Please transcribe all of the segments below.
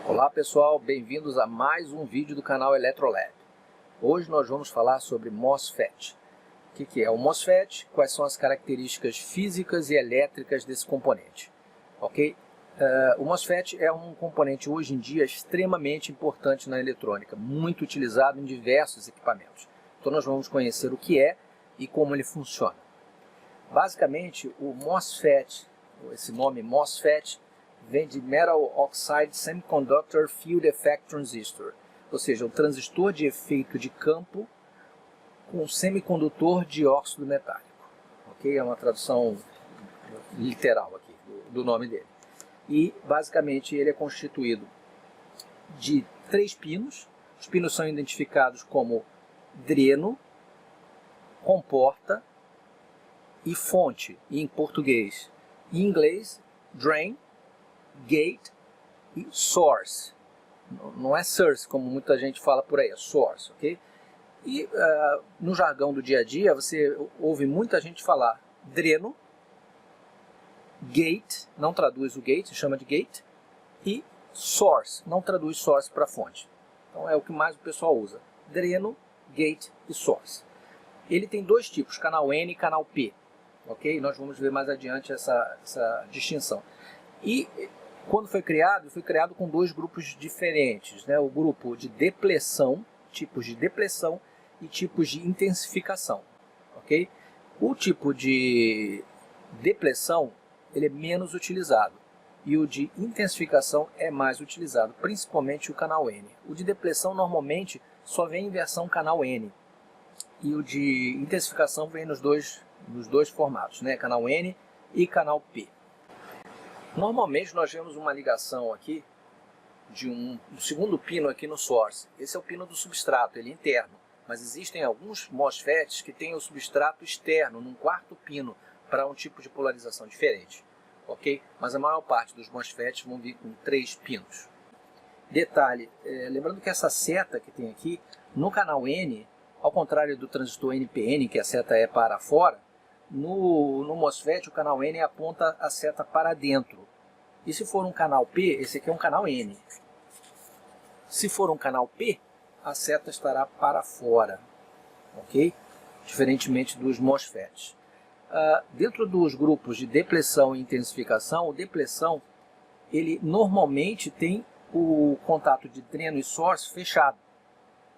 Olá pessoal, bem-vindos a mais um vídeo do canal Eletrolab. Hoje nós vamos falar sobre MOSFET. O que é o MOSFET? Quais são as características físicas e elétricas desse componente? Ok? O MOSFET é um componente hoje em dia extremamente importante na eletrônica, muito utilizado em diversos equipamentos. Então nós vamos conhecer o que é e como ele funciona. Basicamente, o MOSFET, esse nome MOSFET, vem de Metal Oxide Semiconductor Field Effect Transistor, ou seja, o transistor de efeito de campo com semicondutor de óxido metálico. Ok? É uma tradução literal aqui do nome dele. E basicamente ele é constituído de 3 pinos. Os pinos são identificados como dreno, comporta e fonte em português. Em inglês, drain, gate e source. Não é source, como muita gente fala por aí, é source, ok? E no jargão do dia a dia, você ouve muita gente falar dreno, gate, não traduz o gate, chama de gate, e source, não traduz source para fonte. Então é o que mais o pessoal usa, dreno, gate e source. Ele tem dois tipos, canal N e canal P, ok? Nós vamos ver mais adiante essa distinção. E quando foi criado com dois grupos diferentes, né? O grupo de depleção, tipos de depleção e tipos de intensificação, ok? O tipo de depleção ele é menos utilizado e o de intensificação é mais utilizado, principalmente o canal N. O de depleção normalmente só vem em versão canal N e o de intensificação vem nos dois formatos, né? Canal N e canal P. Normalmente nós vemos uma ligação aqui do segundo pino aqui no source. Esse é o pino do substrato, ele é interno. Mas existem alguns MOSFETs que têm o substrato externo, num quarto pino, para um tipo de polarização diferente. Ok? Mas a maior parte dos MOSFETs vão vir com 3 pinos. Detalhe, lembrando que essa seta que tem aqui, no canal N, ao contrário do transistor NPN, que a seta é para fora, no MOSFET o canal N aponta a seta para dentro. E se for um canal P, esse aqui é um canal N. Se for um canal P, a seta estará para fora, ok? Diferentemente dos MOSFETs. Dentro dos grupos de depleção e intensificação, o depleção, ele normalmente tem o contato de dreno e source fechado.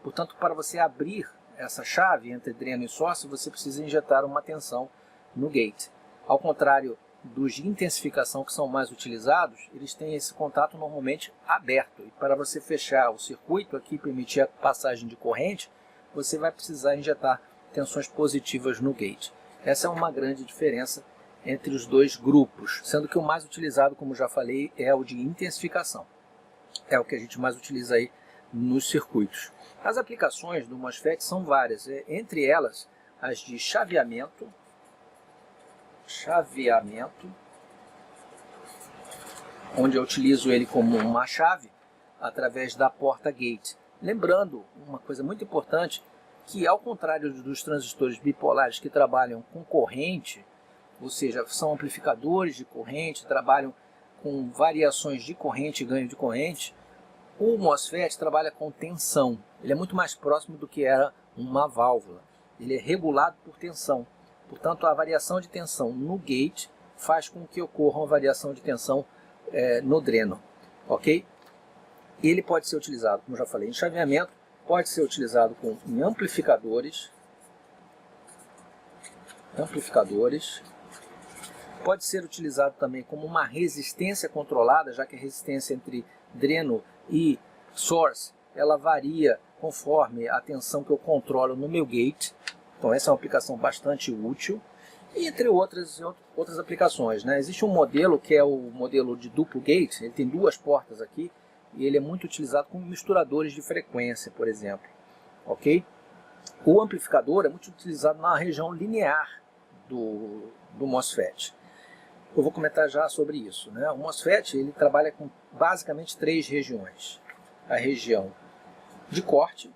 Portanto, para você abrir essa chave entre dreno e source, você precisa injetar uma tensão no gate. Ao contrário dos de intensificação que são mais utilizados, eles têm esse contato normalmente aberto. E para você fechar o circuito aqui, permitir a passagem de corrente, você vai precisar injetar tensões positivas no gate. Essa é uma grande diferença entre os dois grupos, sendo que o mais utilizado, como já falei, é o de intensificação. É o que a gente mais utiliza aí nos circuitos. As aplicações do MOSFET são várias, entre elas as de chaveamento, onde eu utilizo ele como uma chave através da porta gate. Lembrando uma coisa muito importante, que ao contrário dos transistores bipolares que trabalham com corrente, ou seja, são amplificadores de corrente, trabalham com variações de corrente e ganho de corrente, o MOSFET trabalha com tensão. Ele é muito mais próximo do que era uma válvula. Ele é regulado por tensão. Portanto, a variação de tensão no gate faz com que ocorra uma variação de tensão no dreno. Ok? Ele pode ser utilizado, como já falei, em chaveamento, pode ser utilizado em amplificadores, pode ser utilizado também como uma resistência controlada, já que a resistência entre dreno e source, ela varia conforme a tensão que eu controlo no meu gate. Então essa é uma aplicação bastante útil, e entre outras aplicações, né? Existe um modelo que é o modelo de duplo gate, ele tem 2 portas aqui, e ele é muito utilizado com misturadores de frequência, por exemplo. Ok? O amplificador é muito utilizado na região linear do MOSFET. Eu vou comentar já sobre isso, né? O MOSFET ele trabalha com basicamente 3 regiões. A região de corte,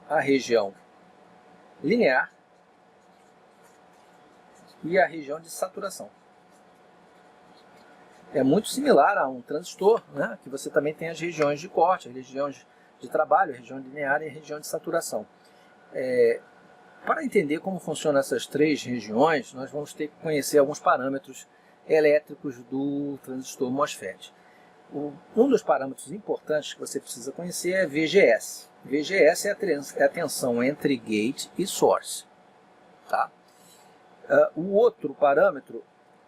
a região linear e a região de saturação. é muito similar a um transistor, né? Que você também tem as regiões de corte, as regiões de trabalho, a região linear e a região de saturação. Para entender como funcionam essas três regiões, nós vamos ter que conhecer alguns parâmetros elétricos do transistor MOSFET. Um dos parâmetros importantes que você precisa conhecer é VGS. VGS é a tensão entre gate e source. Tá? O outro parâmetro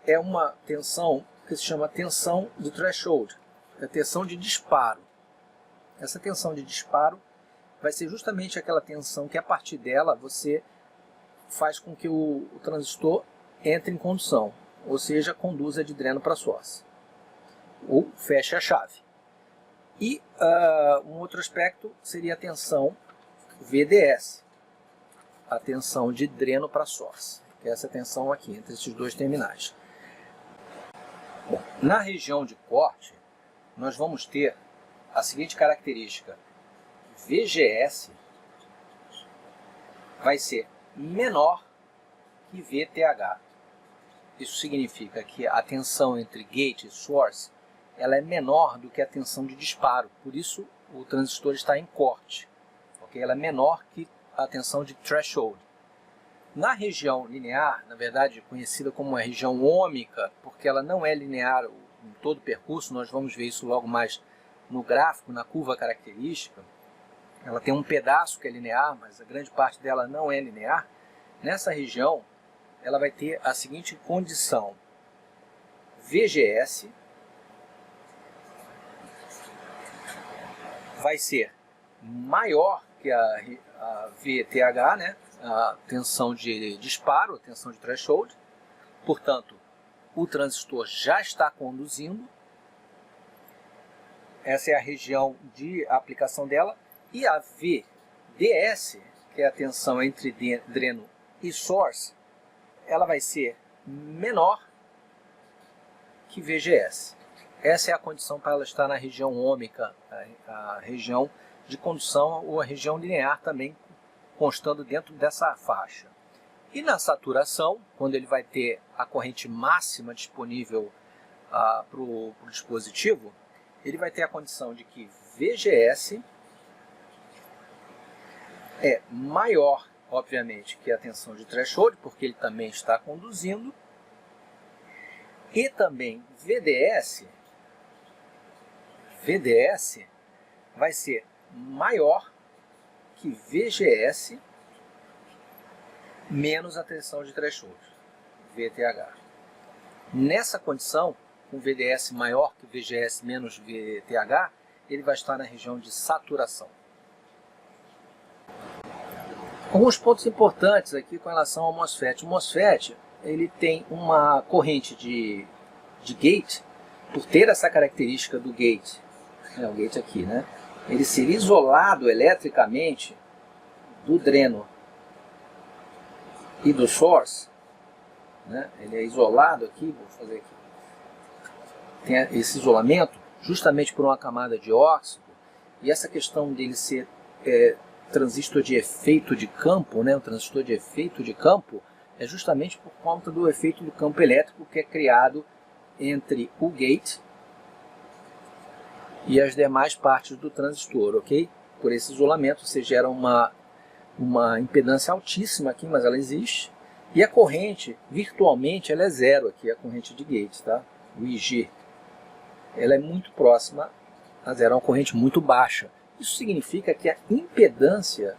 é uma tensão que se chama tensão de threshold, a tensão de disparo. Essa tensão de disparo vai ser justamente aquela tensão que a partir dela você faz com que o transistor entre em condução, ou seja, conduza de dreno para source, ou feche a chave. E um outro aspecto seria a tensão VDS, a tensão de dreno para source, que é essa tensão aqui, entre esses dois terminais. Bom, na região de corte, nós vamos ter a seguinte característica: VGS vai ser menor que VTH. Isso significa que a tensão entre gate e source ela é menor do que a tensão de disparo, por isso o transistor está em corte. Okay? Ela é menor que a tensão de threshold. Na região linear, na verdade conhecida como a região ômica, porque ela não é linear em todo o percurso, nós vamos ver isso logo mais no gráfico, na curva característica. Ela tem um pedaço que é linear, mas a grande parte dela não é linear. Nessa região, ela vai ter a seguinte condição: VGS vai ser maior que a VTH, né? A tensão de disparo, a tensão de threshold. Portanto, o transistor já está conduzindo. Essa é a região de aplicação dela. E a VDS, que é a tensão entre dreno e source, ela vai ser menor que VGS. Essa é a condição para ela estar na região ômica, a região de condução ou a região linear também constando dentro dessa faixa. E na saturação, quando ele vai ter a corrente máxima disponível para o dispositivo, ele vai ter a condição de que VGS é maior, obviamente, que a tensão de threshold, porque ele também está conduzindo, e também VDS vai ser maior que VGS menos a tensão de threshold, VTH. Nessa condição, com VDS maior que VGS menos VTH, ele vai estar na região de saturação. Alguns pontos importantes aqui com relação ao MOSFET. O MOSFET ele tem uma corrente de gate, por ter essa característica do gate, o gate aqui, né? Ele ser isolado eletricamente do dreno e do source, né? Ele é isolado aqui, vou fazer aqui, tem esse isolamento justamente por uma camada de óxido, e essa questão dele ser transistor de efeito de campo, né? O transistor de efeito de campo é justamente por conta do efeito do campo elétrico que é criado entre o gate e as demais partes do transistor, ok? Por esse isolamento você gera uma impedância altíssima aqui, mas ela existe, e a corrente, virtualmente, ela é zero aqui, a corrente de gate, tá? O IG, ela é muito próxima a zero, é uma corrente muito baixa. Isso significa que a impedância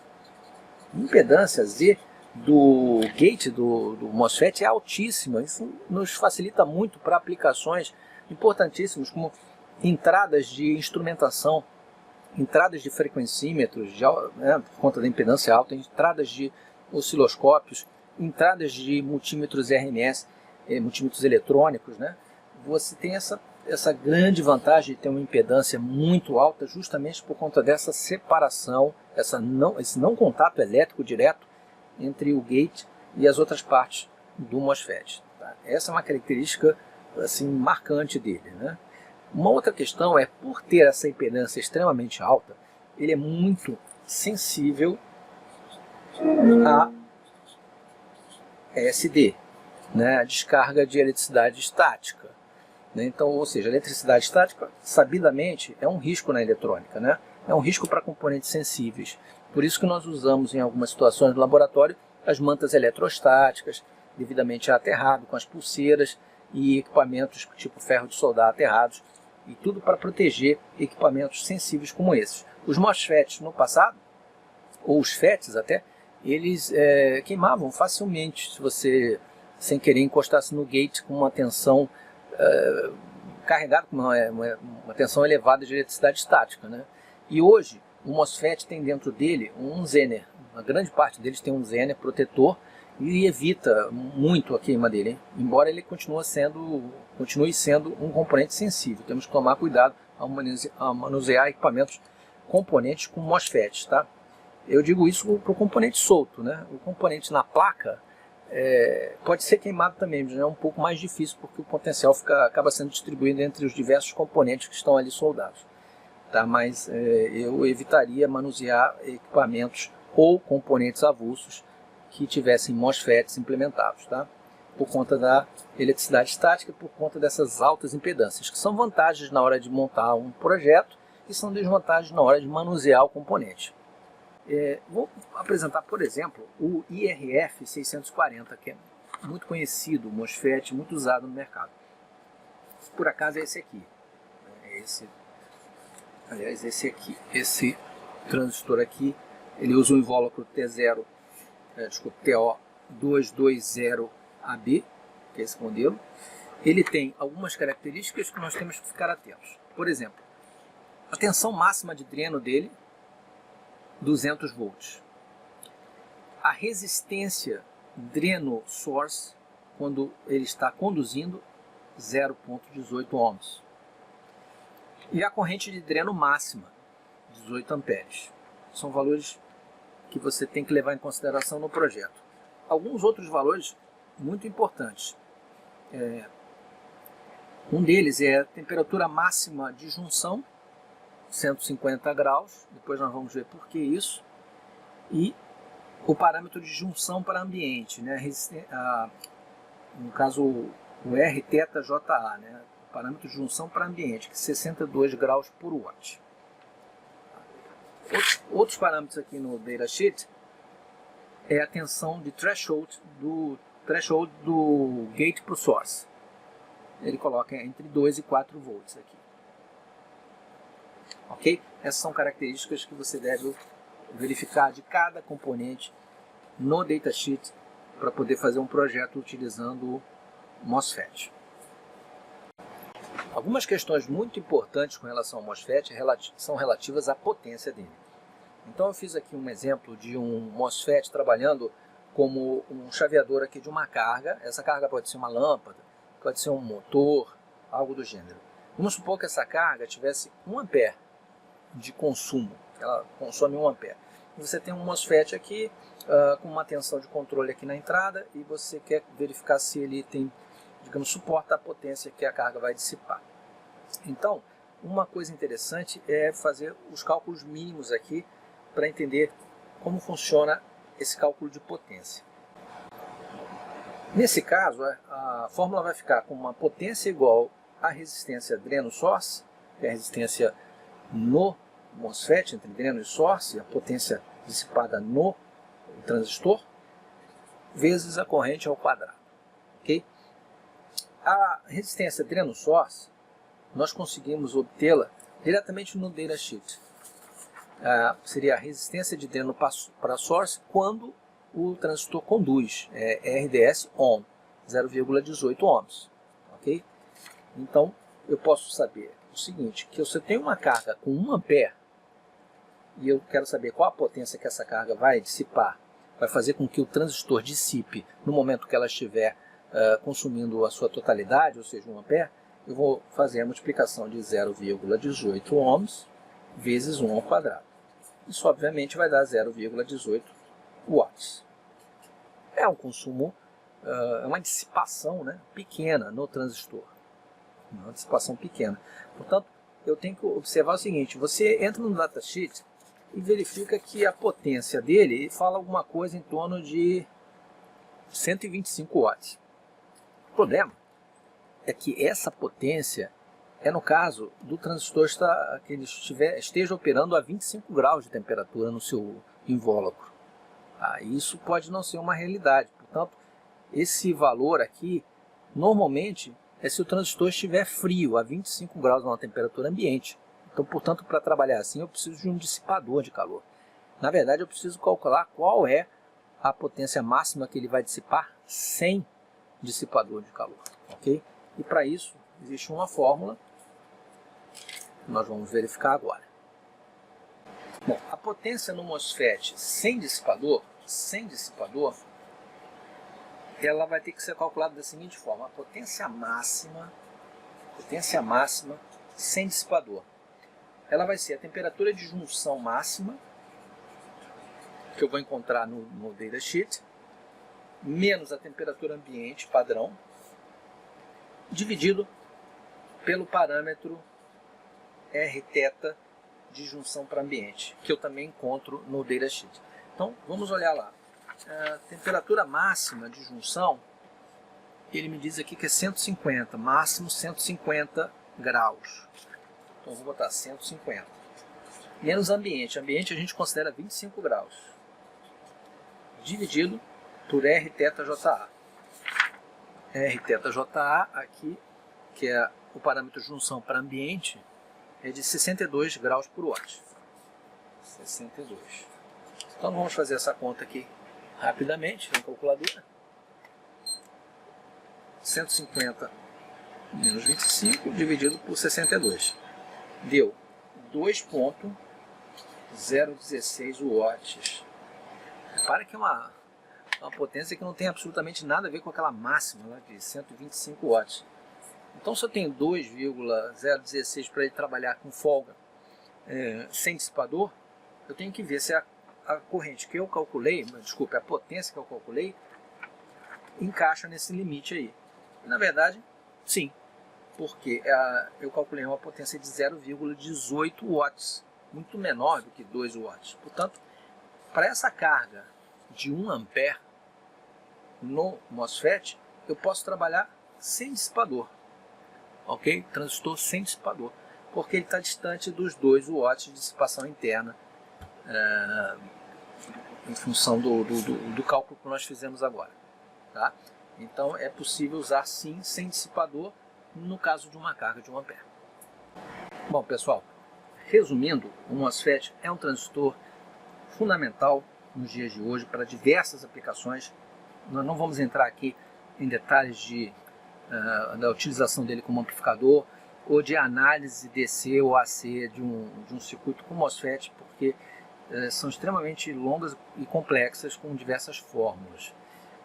Z do gate do MOSFET é altíssima. Isso nos facilita muito para aplicações importantíssimas, como entradas de instrumentação, entradas de frequencímetros, né, por conta da impedância alta, entradas de osciloscópios, entradas de multímetros RMS, multímetros eletrônicos, né? Você tem essa grande vantagem de ter uma impedância muito alta, justamente por conta dessa separação, esse não contato elétrico direto entre o gate e as outras partes do MOSFET. Tá? Essa é uma característica assim, marcante dele, né? Uma outra questão é, por ter essa impedância extremamente alta, ele é muito sensível a ESD, né? A descarga de eletricidade estática. né? Então, ou seja, a eletricidade estática, sabidamente, é um risco na eletrônica, né? É um risco para componentes sensíveis. Por isso que nós usamos em algumas situações do laboratório as mantas eletrostáticas, devidamente aterrado, com as pulseiras e equipamentos tipo ferro de soldar aterrados, e tudo para proteger equipamentos sensíveis como esses. Os MOSFETs no passado, ou os FETs até, eles queimavam facilmente se você, sem querer, encostasse no gate com uma tensão carregada, com uma tensão elevada de eletricidade estática, né? E hoje, o MOSFET tem dentro dele um Zener. A grande parte deles tem um Zener protetor e evita muito a queima dele, hein? Embora ele continue sendo um componente sensível. Temos que tomar cuidado ao manusear equipamentos componentes com MOSFETs, tá? Eu digo isso para o componente solto, né? O componente na placa pode ser queimado também, mas é um pouco mais difícil porque o potencial acaba sendo distribuído entre os diversos componentes que estão ali soldados. Tá? Mas eu evitaria manusear equipamentos ou componentes avulsos que tivessem MOSFETs implementados, tá? Por conta da eletricidade estática, por conta dessas altas impedâncias, que são vantagens na hora de montar um projeto e são desvantagens na hora de manusear o componente. Vou apresentar, por exemplo, o IRF 640, que é muito conhecido, MOSFET, muito usado no mercado. Por acaso é esse aqui. Aliás, esse aqui, esse transistor aqui, ele usa o invólucro TO220AB, que é esse modelo. Ele tem algumas características que nós temos que ficar atentos. Por exemplo, a tensão máxima de dreno dele, 200 volts. A resistência dreno source, quando ele está conduzindo, 0,18 ohms. E a corrente de dreno máxima, 18 amperes. São valores que você tem que levar em consideração no projeto. Alguns outros valores muito importantes. Um deles é a temperatura máxima de junção, 150 graus, depois nós vamos ver por que isso, e o parâmetro de junção para ambiente, né? No caso o RθJA, né? O parâmetro de junção para ambiente, que é 62 graus por watt. Outros parâmetros aqui no datasheet é a tensão de threshold do gate para o source. Ele coloca entre 2 e 4 volts aqui. Ok? Essas são características que você deve verificar de cada componente no datasheet para poder fazer um projeto utilizando o MOSFET. Algumas questões muito importantes com relação ao MOSFET são relativas à potência dele. Então eu fiz aqui um exemplo de um MOSFET trabalhando como um chaveador aqui de uma carga. Essa carga pode ser uma lâmpada, pode ser um motor, algo do gênero. Vamos supor que essa carga tivesse 1 ampere de consumo, ela consome 1 ampere. Você tem um MOSFET aqui com uma tensão de controle aqui na entrada e você quer verificar se ele tem, digamos, suporta a potência que a carga vai dissipar. Então, uma coisa interessante é fazer os cálculos mínimos aqui para entender como funciona esse cálculo de potência. Nesse caso, a fórmula vai ficar com uma potência igual à resistência dreno source, que é a resistência no MOSFET, entre dreno e source, a potência dissipada no transistor, vezes a corrente ao quadrado. Okay? A resistência dreno source, nós conseguimos obtê-la diretamente no datasheet. Seria a resistência de dreno para source quando o transistor conduz, RDS on, 0,18 ohms. Okay? Então, eu posso saber o seguinte, que se eu tenho uma carga com 1 ampere, e eu quero saber qual a potência que essa carga vai dissipar, vai fazer com que o transistor dissipe no momento que ela estiver consumindo a sua totalidade, ou seja, 1 ampere, eu vou fazer a multiplicação de 0,18 ohms vezes 1 ao quadrado. Isso, obviamente, vai dar 0,18 watts. É um consumo, é uma dissipação, né, pequena no transistor. Uma dissipação pequena. Portanto, eu tenho que observar o seguinte, você entra no datasheet e verifica que a potência dele fala alguma coisa em torno de 125 watts. O problema é que essa potência é no caso do transistor que ele esteja operando a 25 graus de temperatura no seu invólucro. Isso pode não ser uma realidade, portanto, esse valor aqui, normalmente, é se o transistor estiver frio, a 25 graus na temperatura ambiente. Então, portanto, para trabalhar assim, eu preciso de um dissipador de calor. Na verdade, eu preciso calcular qual é a potência máxima que ele vai dissipar sem dissipador de calor, ok? E para isso, existe uma fórmula que nós vamos verificar agora. Bom, a potência no MOSFET sem dissipador, ela vai ter que ser calculada da seguinte forma: a potência máxima sem dissipador, ela vai ser a temperatura de junção máxima, que eu vou encontrar no datasheet, menos a temperatura ambiente padrão, dividido pelo parâmetro Rθ de junção para ambiente, que eu também encontro no datasheet. Então, vamos olhar lá. A temperatura máxima de junção, ele me diz aqui que é 150, máximo 150 graus. Então, eu vou botar 150. Menos ambiente. Ambiente a gente considera 25 graus. Dividido por Rθja. Rθja aqui, que é o parâmetro de junção para ambiente, é de 62 graus por watt. 62. Então vamos fazer essa conta aqui rapidamente na calculadora. 150 menos 25 dividido por 62. Deu 2,016 watts. Repara que é uma potência que não tem absolutamente nada a ver com aquela máxima lá de 125 watts. Então, se eu tenho 2,016 para ele trabalhar com folga, sem dissipador, eu tenho que ver se a corrente que eu calculei, desculpe, a potência que eu calculei, encaixa nesse limite aí. E, na verdade, sim, porque eu calculei uma potência de 0,18 watts, muito menor do que 2 watts. Portanto, para essa carga de 1 ampere no MOSFET, eu posso trabalhar sem dissipador. Ok? Transistor sem dissipador, porque ele está distante dos 2 watts de dissipação interna, em função do cálculo que nós fizemos agora. Tá? Então é possível usar sim sem dissipador no caso de uma carga de 1 ampere. Bom, pessoal, resumindo, o MOSFET é um transistor fundamental nos dias de hoje para diversas aplicações. Nós não vamos entrar aqui em detalhes da utilização dele como amplificador ou de análise DC ou AC de um circuito com MOSFET, porque são extremamente longas e complexas com diversas fórmulas.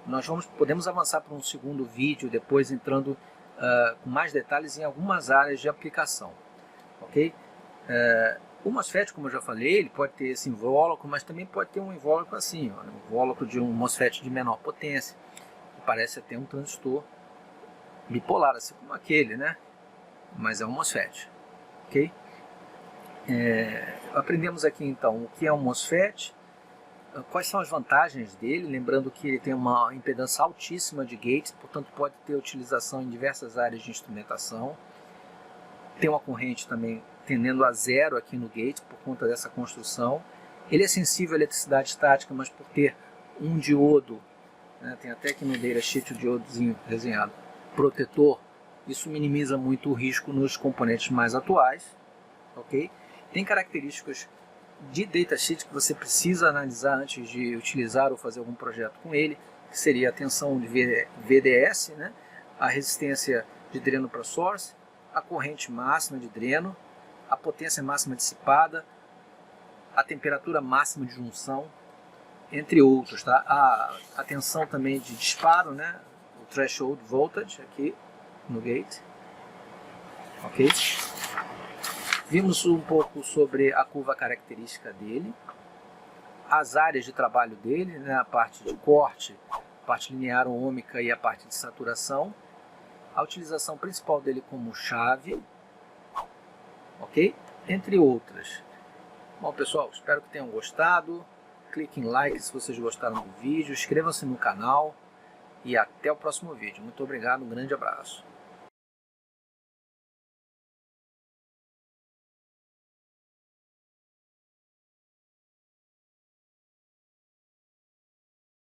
Nós podemos avançar para um segundo vídeo depois, entrando com mais detalhes em algumas áreas de aplicação. Ok? O MOSFET, como eu já falei, ele pode ter esse invólucro, mas também pode ter um invólucro assim, ó, um invólucro de um MOSFET de menor potência, que parece até um transistor bipolar, assim como aquele, né? Mas é um MOSFET, ok? Aprendemos aqui então o que é um MOSFET, quais são as vantagens dele, lembrando que ele tem uma impedância altíssima de gates, portanto pode ter utilização em diversas áreas de instrumentação. Tem uma corrente também tendendo a zero aqui no gate por conta dessa construção. Ele é sensível à eletricidade estática, mas por ter um diodo, né, tem até aqui no datasheet o diodozinho desenhado, protetor, isso minimiza muito o risco nos componentes mais atuais. Ok? Tem características de datasheet que você precisa analisar antes de utilizar ou fazer algum projeto com ele, que seria a tensão de VDS, né, a resistência de dreno para source, a corrente máxima de dreno, a potência máxima dissipada, a temperatura máxima de junção, entre outros. Tá? A tensão também de disparo, né, o threshold voltage aqui no gate. Ok? Vimos um pouco sobre a curva característica dele, as áreas de trabalho dele, né, a parte de corte, a parte linear ou ômica e a parte de saturação, a utilização principal dele como chave, ok? Entre outras. Bom, pessoal, espero que tenham gostado. Clique em like se vocês gostaram do vídeo, inscrevam-se no canal e até o próximo vídeo. Muito obrigado, um grande abraço.